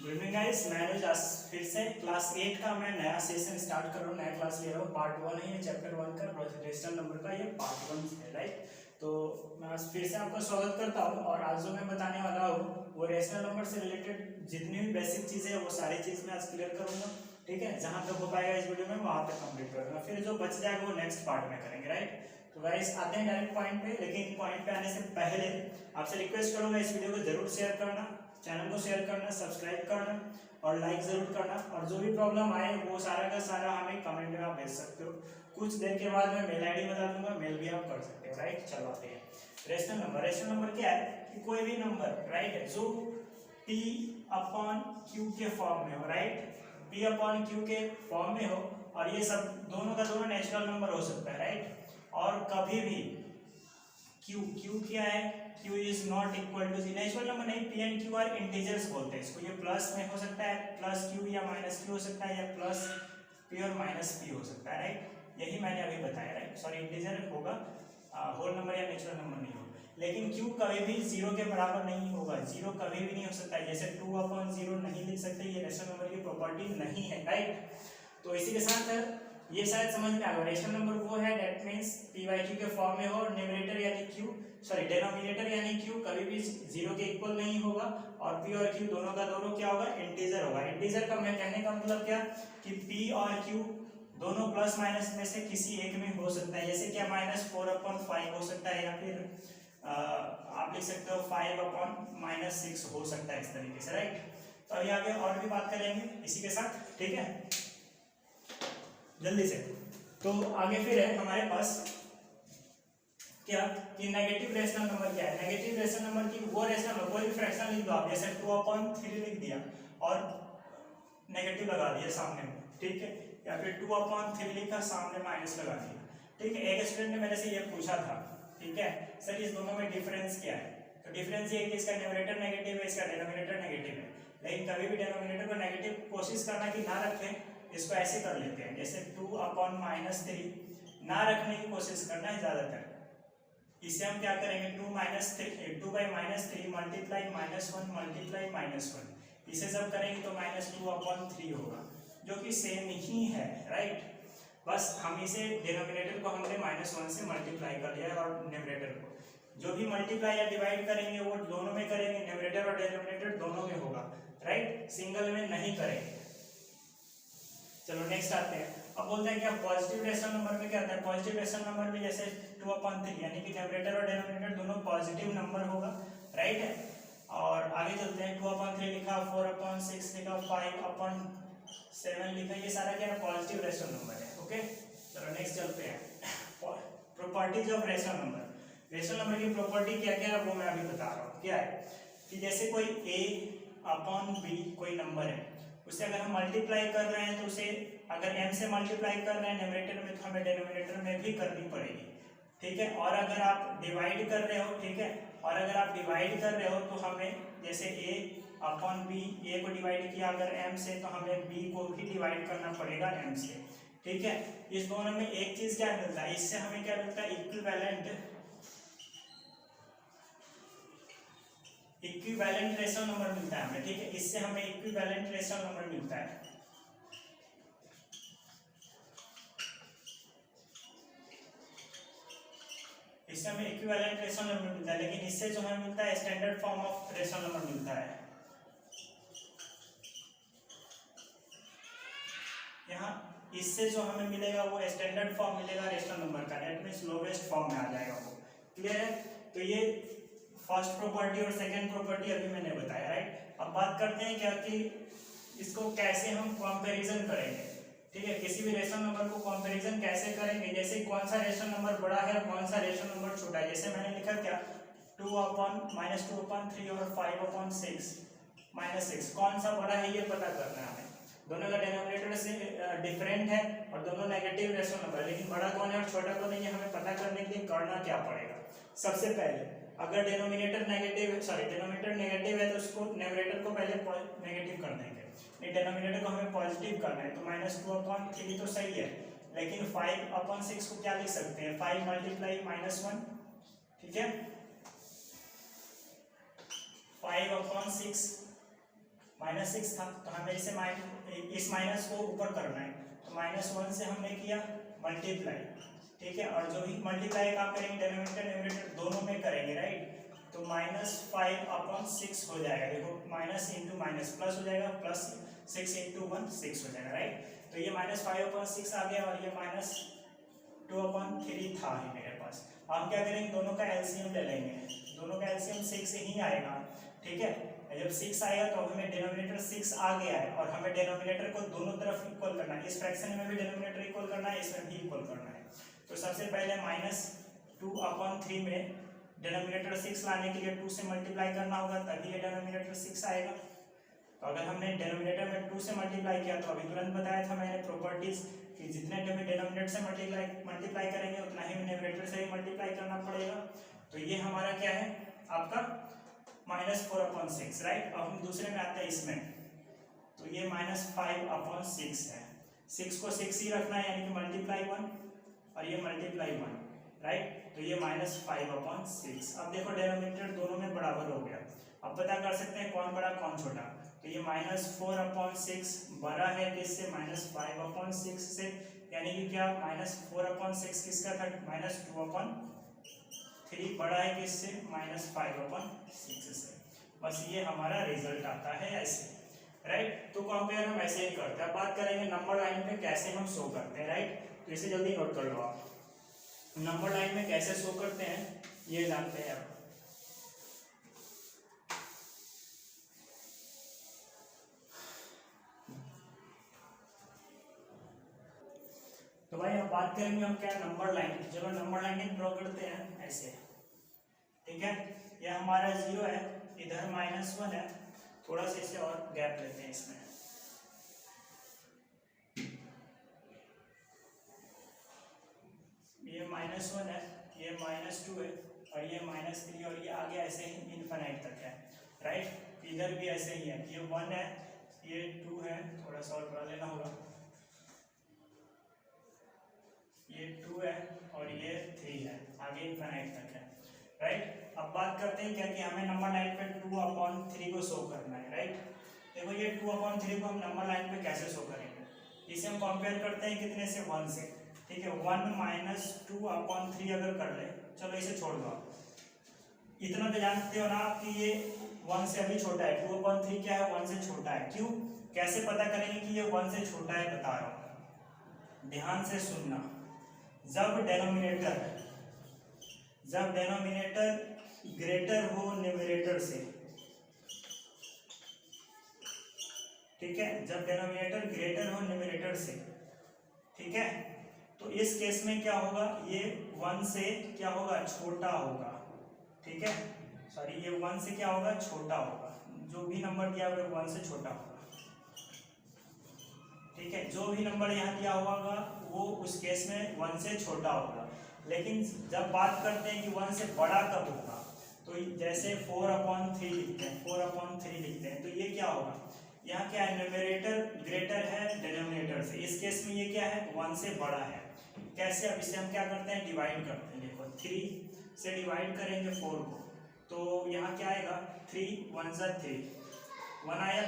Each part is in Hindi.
गुड इवनिंग गाइस, मैं अनुज आज फिर से क्लास 8 का मैं नया सेशन स्टार्ट कर रहा हूँ, नया क्लास ले रहा हूँ। पार्ट 1 है, चैप्टर 1 का रेशनल नंबर का ये पार्ट 1 है, राइट। तो मैं आज फिर से आपका स्वागत करता हूँ और आज जो मैं बताने वाला हूँ वो रेशनल नंबर से रिलेटेड जितनी भी बेसिक चीज़ें हैं वो सारी चीज़ मैं आज क्लियर करूँगा, ठीक है। जहाँ तक हो पाएगा इस वीडियो में वहाँ तक कंप्लीट करूँगा, फिर जो बच जाएगा वो नेक्स्ट पार्ट में करेंगे, राइट। तो गाइस आते हैं डायरेक्ट पॉइंट पे, लेकिन पॉइंट पे आने से पहले आपसे रिक्वेस्ट करूँगा इस वीडियो को जरूर शेयर करना, चैनल को शेयर करना, सब्सक्राइब करना और लाइक जरूर करना। और जो भी प्रॉब्लम आए वो सारा का सारा हमें कमेंट में आप भेज सकते हो। कुछ देर के बाद मैं मेल आईडी बता दूंगा, मेल भी आप कर सकते हो, राइट। चलो आते हैं रेशनल नंबर। रेशनल नंबर क्या है कि कोई भी नंबर, राइट, जो P अपॉन Q के फॉर्म में हो, राइट, P अपॉन Q के फॉर्म में हो और ये सब दोनों का दोनों नेचुरल नंबर हो सकता है, राइट। और कभी भी Q क्या है, Q is not equal to natural number नहीं, P and Q are integers बोलते हैं इसको। ये प्लस में हो सकता है, प्लस Q या माइनस Q हो सकता है, या प्लस P और माइनस P हो सकता है, राइट। यही मैंने अभी बताया, राइट। सॉरी, इंटीजर होगा, होल नंबर या नेचुरल नंबर नहीं होगा। लेकिन Q कभी भी 0 के बराबर नहीं होगा, 0 कभी भी नहीं हो सकता है। जैसे 2/0 नहीं लिख सकते, ये रेशनल नंबर की प्रॉपर्टी नहीं है, राइट। तो इसी के साथ ये शायद समझ में आ गया। रेशनल नंबर वो है दैट मींस P/Q के फॉर्म में हो और न्यूमरेटर यानी Q, सॉरी डेनोमिनेटर यानी Q कभी भी 0 के इक्वल नहीं होगा और P और Q दोनों का दोनों क्या होगा, इंटीजर होगा। इंटीजर का मैं कहने का मतलब क्या कि P और Q दोनों प्लस माइनस में से किसी एक में हो सकता है। जैसे क्या -4/5 हो सकता है, या फिर आप लिख सकते हो 5/-6 हो सकता है, इस तरीके से, राइट। तो अभी आगे और भी बात करेंगे इसी के साथ, ठीक है, जल्दी से। तो आगे फिर है हमारे पास क्या कि नेगेटिव रेशनल नंबर क्या है। नेगेटिव रेशनल नंबर की वो रेशनल नंबर, कोई भी फ्रैक्शन लिख दो आप, जैसे 2/3 लिख दिया और नेगेटिव लगा दिया सामने में, ठीक है, या फिर 2/3 लिखा सामने माइनस लगा दिया, ठीक है। एक स्टूडेंट ने मेरे से ये पूछा था, ठीक है, सर इस दोनों में डिफरेंस क्या है। तो डिफरेंस ये है कि इसका न्यूमरेटर नेगेटिव है, इसका डिनोमिनेटर नेगेटिव है। लेकिन कभी भी डिनोमिनेटर को नेगेटिव कोशिश करना कि ना रखें, इसको ऐसे कर लेते हैं, जैसे 2/-3 ना रखने की कोशिश करना है ज्यादातर। इसे हम क्या करेंगे, 2/-3 मल्टीप्लाई -1 मल्टीप्लाई -1, इसे जब करेंगे तो -2/3 होगा, जो कि सेम ही है, राइट। बस हम इसे डिनोमिनेटर को हमने -1 से मल्टीप्लाई कर लिया और न्यूमरेटर को जो भी मल्टीप्लाई या डिवाइड करेंगे वो दोनों में करेंगे, न्यूमरेटर और डिनोमिनेटर दोनों में होगा, राइट, सिंगल में नहीं करेंगे। चलो नेक्स्ट आते हैं। अब बोलते हैं क्या पॉजिटिव रेशनल नंबर में क्या आता है। पॉजिटिव रेशनल नंबर में जैसे 2/3 यानी कि न्यूमरेटर और डिनोमिनेटर दोनों पॉजिटिव नंबर होगा, राइट है। और आगे चलते हैं, 2/3 लिखा, 4/6 लिखा, 5/7 लिखा, ये सारा क्या है, पॉजिटिव रेशनल नंबर है, ओके। चलो नेक्स्ट चलते हैं, properties of rational number. Rational number की प्रॉपर्टी क्या क्या है वो मैं अभी बता रहा हूँ। क्या है कि जैसे कोई A/B कोई नंबर है, उससे अगर हम मल्टीप्लाई कर रहे हैं तो उसे अगर m से मल्टीप्लाई कर रहे हैं न्यूमरेटर में तो हमें डिनोमिनेटर में भी करनी पड़ेगी, ठीक है। और अगर आप डिवाइड कर रहे हो, ठीक है, और अगर आप डिवाइड कर रहे हो तो हमें जैसे A/B, A को डिवाइड किया अगर m से तो हमें B को भी डिवाइड करना पड़ेगा m से, ठीक है। इस दोनों में एक चीज क्या मिलता है, इससे हमें क्या मिलता है, इक्विवेलेंट रेशनल नंबर मिलता है हमें, ठीक है। इससे हमें इक्विवेलेंट रेशनल नंबर मिलता है। इससे हमें इक्विवेलेंट रेशनल नंबर मिलता है, लेकिन इससे जो हमें मिलता है standard form of rational number मिलता है। यहाँ इससे जो हमें मिलेगा वो स्टैंडर्ड फॉर्म मिलेगा रेशनल नंबर का, दैट मींस लोवेस्ट फॉर्म में आ जाएगा वो, क्लियर है। तो ये फर्स्ट प्रॉपर्टी और सेकंड प्रॉपर्टी अभी मैंने बताया, राइट। अब बात करते हैं क्या कि इसको कैसे हम कंपैरिजन करेंगे, ठीक है। किसी भी रेशनल नंबर को कंपैरिजन कैसे करेंगे, जैसे कौन सा रेशनल नंबर बड़ा है और कौन सा रेशनल नंबर छोटा है। जैसे मैंने लिखा क्या, 2/-3 और 5/6 कौन सा बड़ा है ये पता करना है हमें। दोनों का डिनोमिनेटर से डिफरेंट है और दोनों नेगेटिव रेशनल नंबर है, लेकिन बड़ा कौन है और छोटा कौन है ये हमें पता करने के लिए करना क्या पड़ेगा। सबसे पहले अगर डिनोमिनेटर नेगेटिव है तो उसको न्यूमरेटर को पहले नेगेटिव कर देंगे, नहीं डिनोमिनेटर को हमें पॉजिटिव करना है तो -2/3 तो सही है, लेकिन 5/6 को क्या लिख सकते हैं, 5 मल्टीप्लाई -1, ठीक है, 5/6 -6 था, तो हमें इसे इस माइनस को ऊपर करना है, तो -1 से हमने किया मल्टीप्लाई, ठीक है। और जो भी मल्टीप्लाई का करेंगे डिनोमिनेटर न्यूमरेटर दोनों में करेंगे, राइट। तो -5/6 हो जाएगा, देखो माइनस इंटू माइनस प्लस हो जाएगा, प्लस 6 इंटू 1 6 हो जाएगा, राइट। तो ये -5/6 आ गया और ये -2/3 था ही मेरे पास। अब हम क्या करेंगे, दोनों का एलसीएम ले लेंगे, दोनों का एलसीएम 6 ही आएगा, ठीक है। जब 6 आएगा तो हमें डिनोमिनेटर 6 आ गया है और हमें डिनोमिनेटर को दोनों तरफ इक्वल करना है, इस फ्रैक्शन में भी डिनोमिनेटर इक्वल करना है, इसमें भी इक्वल करना है। तो सबसे पहले -2/3 में डिनोमिनेटर 6 लाने के लिए 2 से मल्टीप्लाई करना होगा, तभी ये डिनोमिनेटर 6 आएगा। तो अगर हमने डिनोमिनेटर में 2 से मल्टीप्लाई किया तो अभी तुरंत बताया था मैंने प्रॉपर्टीज कि जितने डिनोमिनेटर से मल्टीप्लाई करेंगे उतना ही न्यूमरेटर से भी मल्टीप्लाई करना पड़ेगा। तो ये हमारा क्या है आपका -4/6, राइट। अब हम दूसरे में आते हैं इसमें, तो ये -5/6 है, 6 को 6 ही रखना है, यानी कि मल्टीप्लाई 1 और ये मल्टीप्लाई 1, राइट। तो ये -5/6। अब देखो डिनोमिनेटर दोनों में बराबर हो गया, अब पता कर सकते हैं कौन बड़ा कौन छोटा। तो ये -4/6 बड़ा है किससे, -5/6 से, यानी कि क्या -4/6 किसका था, -2/3 बड़ा है किससे, -5/6 से। बस ये हमारा रिजल्ट आता है ऐसे, राइट। तो कंपेयर हम ऐसे ही करते हैं। बात करेंगे नंबर लाइन पे कैसे हम शो करते हैं, राइट। तो इसे जल्दी नोट कर लो आप, नंबर लाइन में कैसे शो करते हैं ये जानते हैं आप। तो भाई अब बात करेंगे हम क्या, नंबर लाइन। चलो नंबर लाइन ड्रॉ करते हैं ऐसे, ठीक है। ये हमारा 0 है, इधर -1 है, थोड़ा सा इसे और गैप लेते हैं इसमें, ये -1 है, ये -2 है और ये -3 और ये आगे ऐसे ही इनफिनिट तक है, राइट। इधर भी ऐसे ही है, ये 1 है, ये 2 है, थोड़ा सा और बड़ा लेना होगा, ये 2 है और ये 3 है, आगे इनफिनिट तक है, राइट। अब बात करते हैं क्या कि हमें नंबर लाइन पे 2/3 को शो करना है, राइट। देखो ये 2/3 को हम नंबर लाइन पे कैसे शो करेंगे, इसे हम कंपेयर करते हैं कितने से, 1 से, ठीक है। 1 - 2/3 अगर कर ले, चलो इसे छोड़ दो आप, इतना तो जानते हो ना आप कि ये 1 से अभी छोटा है, 2/3 क्या है, 1 से छोटा है। क्यों, कैसे पता करेंगे कि ये 1 से छोटा है, बता रहा हूं, ध्यान से सुनना। जब डिनोमिनेटर ग्रेटर हो न्यूमरेटर से, ठीक है, जब डिनोमिनेटर ग्रेटर हो न्यूमरेटर से, ठीक है, तो इस केस में क्या होगा, ये 1 से क्या होगा, छोटा होगा, ठीक है। सॉरी, ये 1 से क्या होगा, छोटा होगा, जो भी नंबर दिया हुआ है 1 से छोटा होगा, ठीक है। जो भी नंबर यहाँ दिया होगा वो उस केस में 1 से छोटा होगा। लेकिन जब बात करते हैं कि 1 से बड़ा कब होगा, तो जैसे 4/3 लिखते हैं, 4/3 लिखते हैं, तो ये क्या होगा, यहाँ क्या है, न्यूमरेटर ग्रेटर है डिनोमिनेटर से, इस केस में ये क्या है, 1 से बड़ा है। कैसे, अब इसे हम क्या करते हैं, डिवाइड करते हैं। देखो 3 से डिवाइड करेंगे 4 को, तो यहाँ क्या आएगा, 3 1 × 3, 1 आया,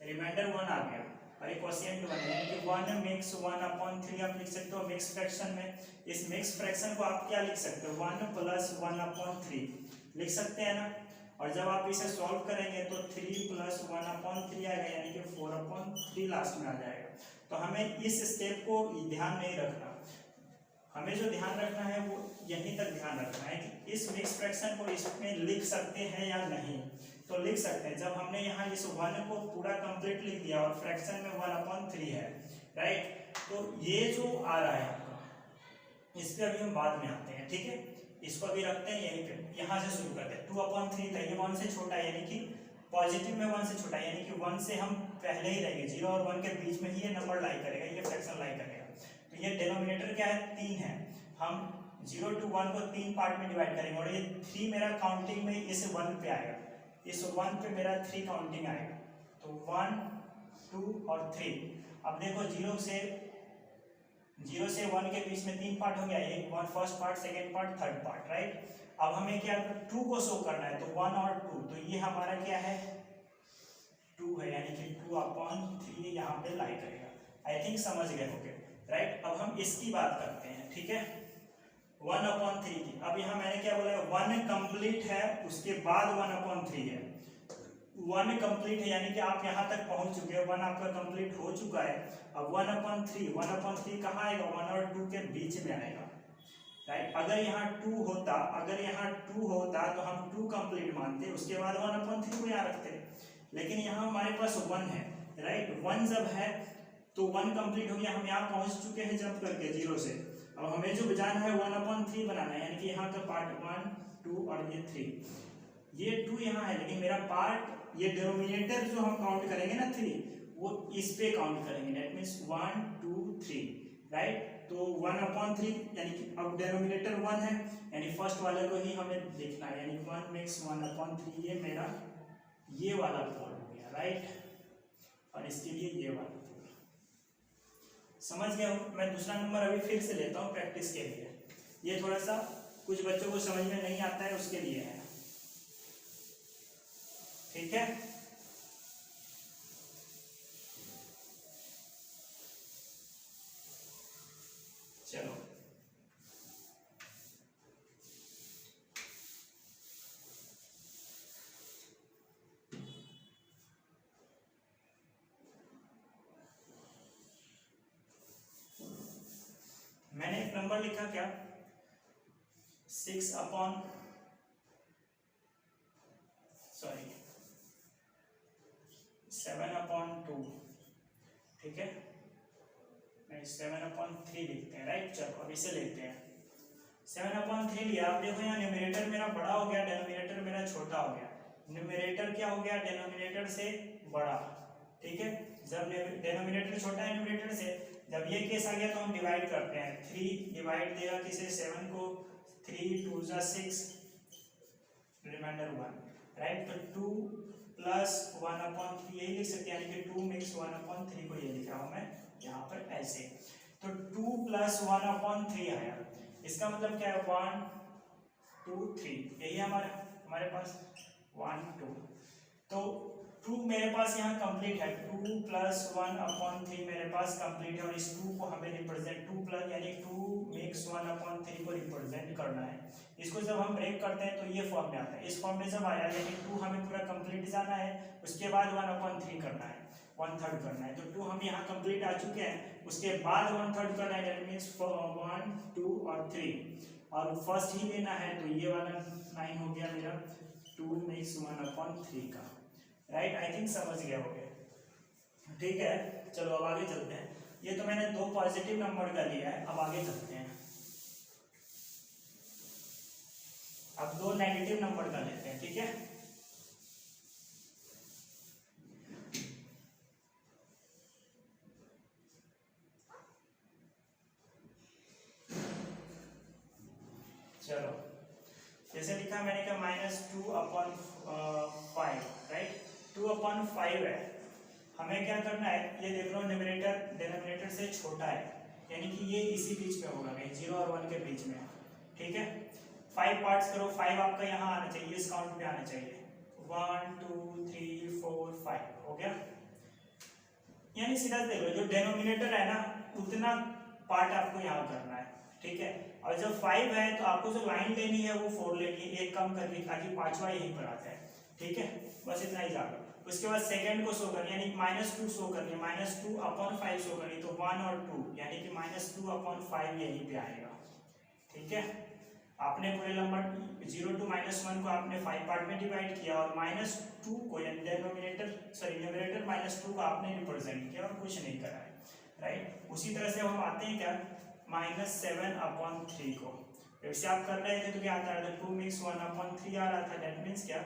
रिमाइंडर 1 आ गया और एक क्वोशिएंट 1 है, यानी कि 1 मिक्स 1/3 आप लिख सकते हो मिक्स फ्रैक्शन में। इस मिक्स फ्रैक्शन को आप क्या लिख सकते हो, 1 + 1/3 लिख सकते हैं ना। और जब आप इसे सॉल्व करेंगे तो 3 + 1/3 आएगा, यानी कि 4/3 लास्ट में आ जाएगा। तो हमें इस स्टेप को ध्यान नहीं रखना, हमें जो ध्यान रखना है वो यहीं तक ध्यान रखना है कि इस मिक्स फ्रैक्शन को इसमें लिख सकते हैं या नहीं। तो लिख सकते हैं, जब हमने यहाँ इस 1 को पूरा कंप्लीट लिख दिया और फ्रैक्शन में 1/3 है, राइट। तो ये जो आ रहा है आपका, इस पे अभी हम बाद में आते हैं, ठीक है। इसको अभी रखते हैं यहीं पे, यहाँ से शुरू करते हैं। 2/3 था, ये 1 से छोटा है, यानी कि पॉजिटिव में 1 से छोटा है, यानी कि 1 से हम पहले ही रहेंगे, 0 और 1 के बीच में ही ये नंबर लाई करेगा, ये फ्रैक्शन लाई करेगा। तो ये डिनोमिनेटर क्या है, 3 है, हम 0 to 1 को 3 पार्ट में डिवाइड करेंगे और ये 3 मेरा काउंटिंग में इस 1 पे आएगा, इस 1 पे मेरा 3 काउंटिंग आएगा। तो 1 2 और 3। अब देखो 0 से 1 के बीच में 3 पार्ट हो गया, एक first part, second part, third part, right. अब हमें क्या 2 को शो करना है, तो 1 और 2, तो ये हमारा क्या है, 2 है, 2/3 यहाँ पे लाई करेगा। आई थिंक समझ गए होंगे, राइट। अब हम इसकी बात करते हैं, ठीक है, 1/3 की। अब यहाँ मैंने क्या बोला, 1 कंप्लीट है, उसके बाद 1/3 है। 1 कंप्लीट है यानी कि आप यहाँ तक पहुंच चुके हैं, 1 आपका कंप्लीट हो चुका है। अब 1/3 कहाँ आएगा, 1 और 2 के बीच में आएगा, राइट। अगर यहाँ 2 होता तो हम 2 कंप्लीट मानते, उसके बाद 1/3 को यहाँ रखते, लेकिन यहाँ हमारे पास 1 है, राइट। 1 जब है तो 1 कंप्लीट हो गया, हम यहाँ पहुंच चुके हैं जंप करके 0 से। अब हमें जो बचाना है 1/3 बनाना है, यानी कि यहाँ का पार्ट 1 2 और ये 3, ये 2 यहाँ है, लेकिन मेरा पार्ट ये डिनोमिनेटर जो हम काउंट करेंगे ना 3, वो इस पे काउंट करेंगे, दैट मींस 1 2 3, राइट। तो 1/3 यानी कि अब डिनोमिनेटर 1 है, यानी फर्स्ट वाले को ही हमें देखना है, यानी 1 मेक्स 1/3, ये मेरा ये वाला पोल हो गया, राइट। और इसके लिए ये वाला पोल, समझ गया हो। मैं दूसरा नंबर अभी फिर से लेता हूँ प्रैक्टिस के लिए, ये थोड़ा सा कुछ बच्चों को समझ में नहीं आता है, उसके लिए है, ठीक है। चलो मैंने एक नंबर लिखा क्या, 7/2, ठीक है, नहीं 7/3 लिखते हैं, राइट। चलो अब इसे लेते हैं, 7/3 लिया। आप देखो यहाँ न्यूमरेटर मेरा बड़ा हो गया, डिनोमिनेटर मेरा छोटा हो गया। न्यूमरेटर क्या हो गया, डिनोमिनेटर से बड़ा, ठीक है। जब डिनोमिनेटर छोटा है न्यूमरेटर से, जब ये केस आ गया तो हम डिवाइड करते हैं, 3 डिवाइड देगा किसे, 7 को, 3 2 जा 6, रिमाइंडर 1, राइट। तो 2 प्लस 1/3 यही लिख सकते हैं, यानी कि 2 मेक्स 1/3 को ये लिखा हूं मैं यहाँ पर ऐसे। तो 2 प्लस 1/3 आया, इसका मतलब क्या है, 1 2 3, यही हमारे पास 1 2। तो 2 मेरे पास यहाँ कंप्लीट है, 2 प्लस 1/3 मेरे पास कंप्लीट है, और इस 2 को हमें रिप्रेजेंट 2 प्लस यानी 2 मेक्स 1/3 को रिप्रेजेंट करना है। इसको जब हम ब्रेक करते हैं तो ये फॉर्म में आता है, इस फॉर्म में जब आया यानी 2 हमें पूरा कंप्लीट जाना है, उसके बाद 1/3 करना है, 1/3 करना है। तो 2 हम यहाँ कंप्लीट आ चुके हैं, उसके बाद 1/3 करना है, दैट मीन्स 1 2 और 3, और फर्स्ट ही लेना है, तो ये वाला 9 हो गया मेरा 2 मेक्स 1/3 का, राइट। आई थिंक समझ गया हो गया, ठीक है। चलो अब आगे चलते हैं, ये तो मैंने 2 पॉजिटिव नंबर का लिया है, अब आगे चलते हैं, अब 2 नेगेटिव नंबर का लेते हैं, ठीक है। चलो जैसे लिखा मैंने क्या, -2/5, राइट। 2/5 है, हमें क्या करना है, ये देख लो न्यूमरेटर डिनोमिनेटर से छोटा है, यानी कि ये इसी बीच में होगा, कहीं 0 और 1 के बीच में, ठीक है। 5 पार्ट्स करो, 5 आपका यहाँ आना चाहिए, इस काउंट पे आना चाहिए, 1 2 3 4 5 हो गया। यानी सीधा देख लो, जो डिनोमिनेटर है ना उतना पार्ट आपको यहाँ करना है, ठीक है। और जब 5 है तो आपको जो लाइन लेनी है वो 4 लेनी है, एक कम करके, ताकि 5वां यहीं पर आता है, ठीक है। बस इतना ही जानो। उसके बाद सेकंड को शो करनी, यानी -2 शो करनी है, -2/5 शो करनी, तो 1 और 2 यानी कि -2/5 यहीं पे आएगा, ठीक है। आपने पूरे नंबर 0 to -1 को आपने 5 पार्ट में डिवाइड किया, और -2 को यानी न्यूमरेटर -2 को आपने रिप्रेजेंट किया और कुछ नहीं करा है, राइट। उसी तरह से हम आते हैं क्या, -7/3 को, वैसे आप कर रहे थे तो क्या आता है, 2 मेक्स 1/3 आ रहा था, दैट मीन्स क्या,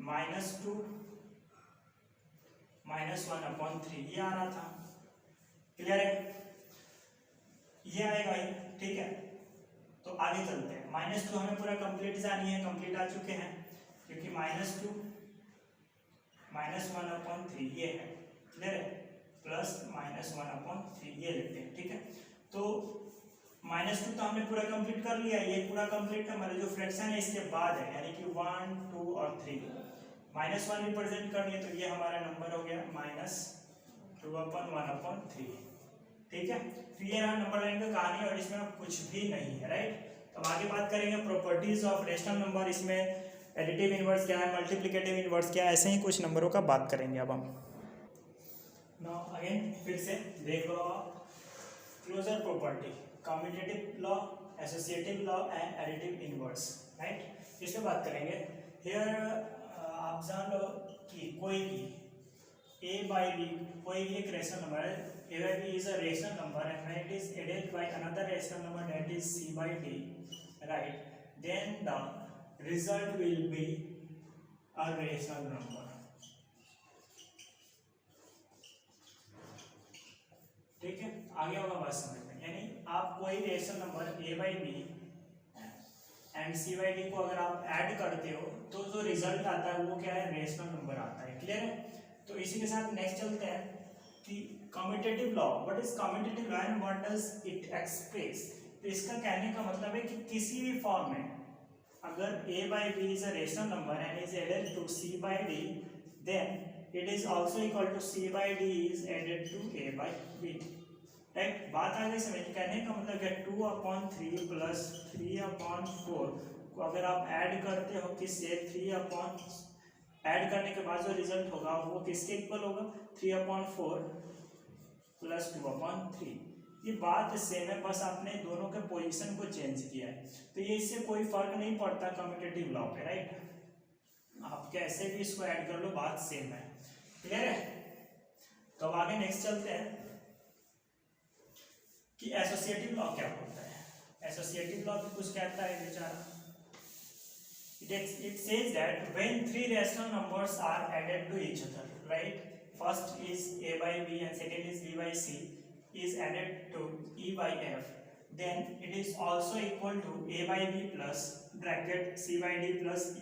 -2 -1/3 ये आ रहा था, क्लियर है, ये आएगा ही, ठीक है। तो आगे चलते हैं, -2 हमें पूरा कंप्लीट जानी है, कंप्लीट आ चुके हैं, क्योंकि -2 -1/3 ये है, क्लियर है, प्लस -1/3 ये लेते हैं, ठीक है। तो -2 तो हमने पूरा कंप्लीट कर लिया, ये पूरा कंप्लीट है, हमारा जो फ्रैक्शन है इसके बाद है, यानी कि 1 2 और 3, -1 रिप्रेजेंट करनी है तो ये हमारा नंबर हो गया -2/1/3। ठीक है, तो ये रहा नंबर लाइन का कहानी और इसमें कुछ भी नहीं है, राइट। तो अब आगे बात करेंगे प्रॉपर्टीज ऑफ रेशनल नंबर, इसमें एडिटिव इनवर्स क्या है, मल्टीप्लिकेटिव इनवर्स क्या है, ऐसे ही कुछ नंबरों का बात करेंगे अब हम। नाउ अगेन फिर से देख लो closure property, commutative law, associative law and additive inverse, right. इस पे बात करेंगे। हियर आप जान लो कि कोई भी a by b कोई भी एक रेशनल नंबर है, a by b is a rational number and when it is added by another rational number that is c by d, right, then the result will be a rational number। ठीक है, आगे होगा बात समझ में, यानी आप कोई rational number a by b and c by d को अगर आप ऐड करते हो तो जो रिजल्ट आता है वो क्या है, रेशनल नंबर आता है। क्लियर है, तो इसी के साथ नेक्स्ट चलते हैं कि commutative law. What is commutative law and what does it express. तो इसका कहने का मतलब है कि किसी भी फॉर्म में अगर a by b is a rational number and is added to c by d, then it is also equal to c by d is added to a by b। Right, बात आ गई समझ। कहने का मतलब है 2/3 प्लस 3/4 को अगर आप ऐड करते हो किससे, 3 ऐड करने के बाद जो रिजल्ट होगा वो किसके इक्वल होगा, 3/4 प्लस 2/3। ये बात सेम है, बस आपने दोनों के पोजीशन को चेंज किया है, तो ये इससे कोई फर्क नहीं पड़ता कम्यूटेटिव लॉ पे, राइट। आप कैसे भी इसको ऐड कर लो, बात सेम है। क्लियर है, तो अब आगे नेक्स्ट चलते हैं कि एसोसिएटिव लॉ क्या होता है। एसोसिएटिव लॉ तो कुछ कहता है बेचारा, it says that when three rational numbers are added to each other, right, first is a by b and second is b by c is added to e by f, then it is also equal to a by b plus bracket c by d plus e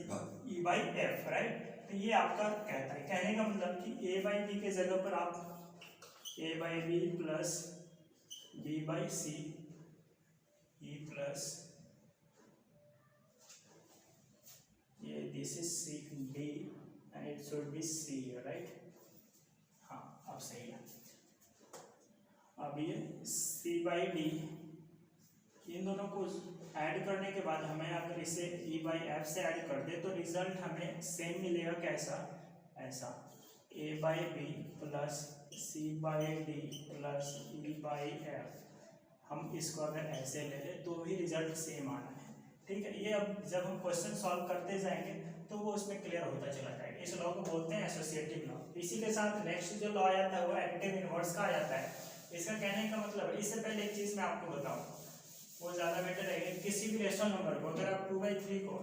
by f, right। तो ये आपका कहता है, कहने का मतलब कि a by b के जगह पर आप a by b plus b by c e plus ये this is C D and it should be C, right. हाँ अब सही है। अब ये सी बाई डी इन दोनों को ऐड करने के बाद हमें अगर इसे ई बाई एफ से ऐड कर दे तो रिजल्ट हमें सेम मिलेगा, कैसा, ऐसा A by B plus C by D plus E by F. हम इसको अगर ऐसे ले लें तो भी रिजल्ट सेम आना है। ठीक है, ये अब जब हम क्वेश्चन सॉल्व करते जाएंगे तो वो उसमें क्लियर होता चला जाएगा। इस लॉ को बोलते हैं एसोसिएटिव लॉ। इसी के साथ नेक्स्ट जो लॉ आ जाता है वो एडिटिव इनवर्स का आ जाता है। इसका कहने का मतलब है, इससे पहले एक चीज मैं आपको बताऊं, वो ज्यादा बेटर रहेगा। किसी भी रेशनल नंबर को अगर आप 2/3 को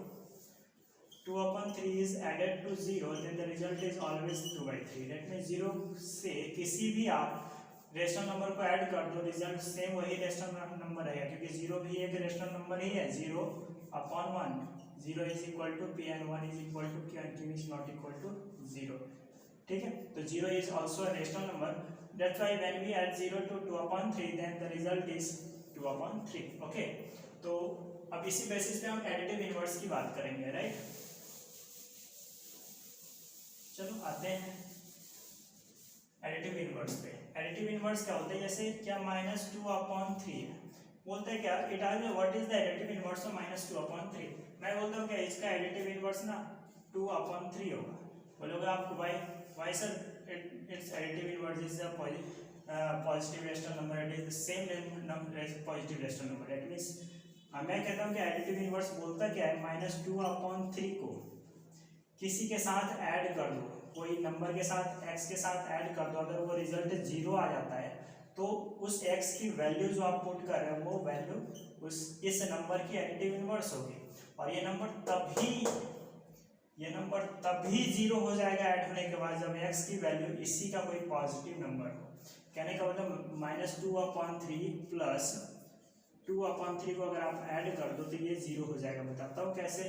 2/3 is added to 0 then the result is always 2/3। That means 0 से किसी भी आप रेशनल नंबर को ऐड कर दो, रिजल्ट सेम वही रेशनल नंबर रहेगा, क्योंकि 0 भी एक रेशनल नंबर ही है। 0/1, 0 is equal to p and 1 is equal to q and q is not equal to 0। ठीक है, तो 0 is also a rational number, that's why when we add 0 to 2/3 then the result is 2/3। Okay, तो अब इसी बेसिस पे हम एडिटिव इनवर्स की बात करेंगे, राइट। चलो आते हैं एडिटिव इनवर्स पे। एडिटिव इनवर्स क्या होता है, जैसे क्या -2/3 है, बोलते हैं क्या it are what is the additive inverse of -2/3। मैं बोलता हूँ क्या इसका एडिटिव इनवर्स ना 2/3 होगा। बोलोगे आप why sir, it's additive inverse is a positive rational number, it is the same positive rational number. That means मैं कहता हूँ कि एडिटिव इनवर्स बोलता क्या है, -2/3 को किसी के साथ ऐड कर दो, कोई नंबर के साथ x के साथ ऐड कर दो, अगर वो रिजल्ट 0 आ जाता है तो उस x की वैल्यू जो आप पुट कर रहे हो वो वैल्यू उस इस नंबर की एडिटिव इनवर्स होगी। और ये नंबर तभी 0 हो जाएगा ऐड होने के बाद जब x की वैल्यू इसी का कोई पॉजिटिव नंबर हो। कहने का मतलब -2/3 प्लस 2/3 को अगर आप ऐड कर दो तो ये 0 हो जाएगा। बताता हूँ कैसे।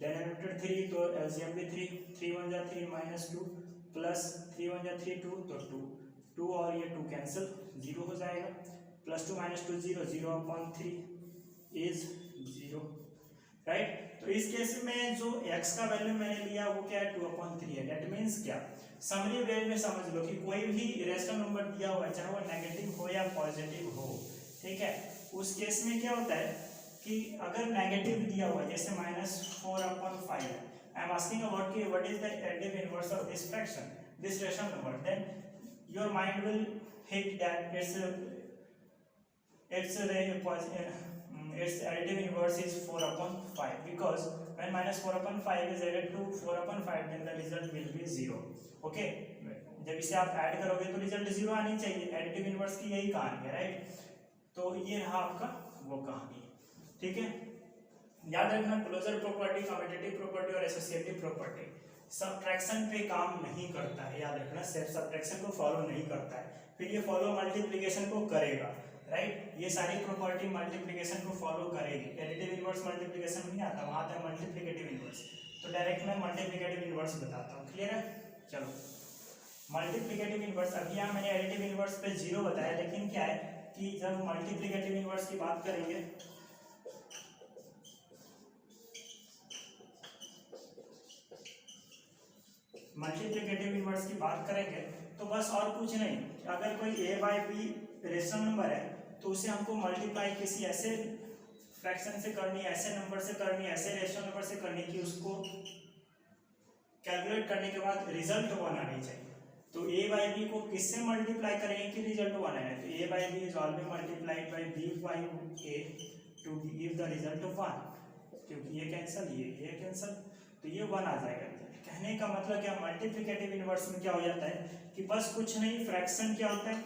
डिनोमिनेटर 3 तो एलसीएम भी 3, 3 1 जा 3 -2 प्लस 3 1 जा 3 2 तो 2 2 और ये 2 कैंसिल, 0 हो जाएगा। +2 - 2 0, 0/3 इज 0, राइट। तो इस केस में जो x का वैल्यू मैंने लिया वो क्या है 2/3 है। दैट मीन्स क्या, समरी वे में समझ लो कि कोई भी इरेशनल नंबर दिया हुआ है चाहे वो नेगेटिव हो या पॉजिटिव हो, ठीक है, उस केस में क्या होता है कि अगर नेगेटिव दिया हुआ है जैसे -4/5 है, आई एम आस्किंग अबाउट कि what is the additive inverse of this fraction, this rational number, then your mind will hit that its additive inverse is 4/5 because when -4/5 is added to 4/5 then the result will be 0. Okay, जब इसे आप ऐड करोगे तो रिजल्ट 0 आनी चाहिए। एडिटिव इनवर्स की यही कहानी है, राइट। तो ये रहा आपका वो कहानी, ठीक है। याद रखना क्लोजर प्रॉपर्टी, कम्यूटेटिव प्रॉपर्टी और एसोसिएटिव प्रॉपर्टी सबट्रैक्शन पे काम नहीं करता है, याद रखना। सबट्रैक्शन को फॉलो नहीं करता है, फिर ये फॉलो मल्टीप्लिकेशन को करेगा, राइट। ये सारी प्रॉपर्टी मल्टीप्लिकेशन को फॉलो करेगी। एडिटिव इनवर्स मल्टीप्लिकेशन नहीं आता, वहां आता है मल्टीप्लिकेटिव इनवर्स। तो डायरेक्ट मैं मल्टीप्लिकेटिव इनवर्स बताता हूँ, क्लियर है। चलो मल्टीप्लिकेटिव इनवर्स, अभी यहाँ मैंने एडिटिव इनवर्स पे 0 बताया, लेकिन क्या है कि जब मल्टीप्लिकेटिव इनवर्स की बात करेंगे तो बस और कुछ नहीं, अगर कोई a/b रेशनल नंबर है तो उसे हमको मल्टीप्लाई किसी ऐसे फ्रैक्शन से करनी है, ऐसे नंबर से करनी है, ऐसे रेशनल नंबर से करनी है कि उसको कैलकुलेट करने के बाद रिजल्ट 1 आनी चाहिए। तो a/b को किससे मल्टीप्लाई करेंगे कि रिजल्ट 1 आए। तो a/b is always multiplied by b/a to give the result 1, क्योंकि ये कैंसिल, ये कैंसिल, तो ये 1 आ जाएगा। कहने का मतलब क्या, मल्टीप्लिकेटिव इनवर्स में क्या हो जाता है कि बस कुछ नहीं, फ्रैक्शन क्या होता है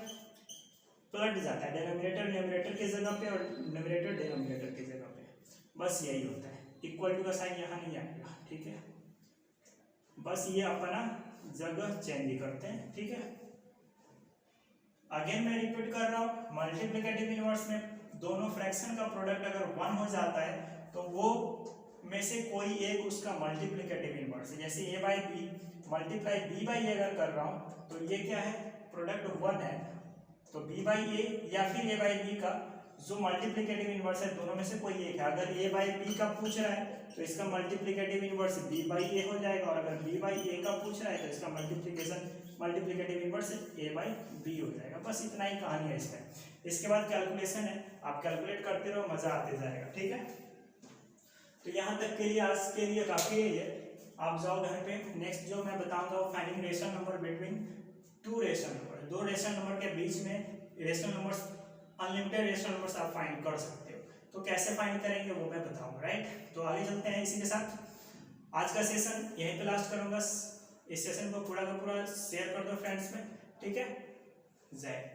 पलट जाता है, डिनोमिनेटर न्यूमरेटर की जगह पे और न्यूमरेटर डिनोमिनेटर की जगह पे, बस यही होता है। इक्वल टू का साइन यहाँ नहीं आएगा, ठीक है, बस ये अपना जगह चेंज करते हैं, ठीक है। अगेन मैं रिपीट कर रहा हूँ, मल्टीप्लिकेटिव इनवर्स में दोनों फ्रैक्शन का प्रोडक्ट अगर 1 हो जाता है तो वो में से कोई एक उसका मल्टीप्लिकेटिव इनवर्स है। जैसे a/b मल्टीप्लाई b/a अगर कर रहा हूँ तो ये क्या है, प्रोडक्ट 1 है, तो b/a या फिर a/b का जो मल्टीप्लिकेटिव इनवर्स है दोनों में से कोई एक है। अगर a/b का पूछ रहा है तो इसका मल्टीप्लिकेटिव इनवर्स b/a हो जाएगा, और अगर b/a का पूछ रहा है तो इसका मल्टीप्लिकेटिव इनवर्स a/b हो जाएगा। बस इतना ही कहानी है इसमें। इसके बाद कैलकुलेशन है, आप कैलकुलेट करते रहो, मजा आते जाएगा, ठीक है। तो यहाँ तक के लिए आज के लिए काफी है ये, आप जाओ घर पे। नेक्स्ट जो मैं बताऊंगा वो finding rational number between 2 rational number, 2 rational number के बीच में rational numbers, unlimited rational numbers आप फाइंड कर सकते हो। तो कैसे फाइंड करेंगे वो मैं बताऊंगा, राइट। तो आगे चलते हैं। इसी के साथ आज का सेशन यहीं पे लास्ट करूंगा। इस सेशन को पूरा का पूरा शेयर कर दो फ्रेंड्स में, ठीक है। जय।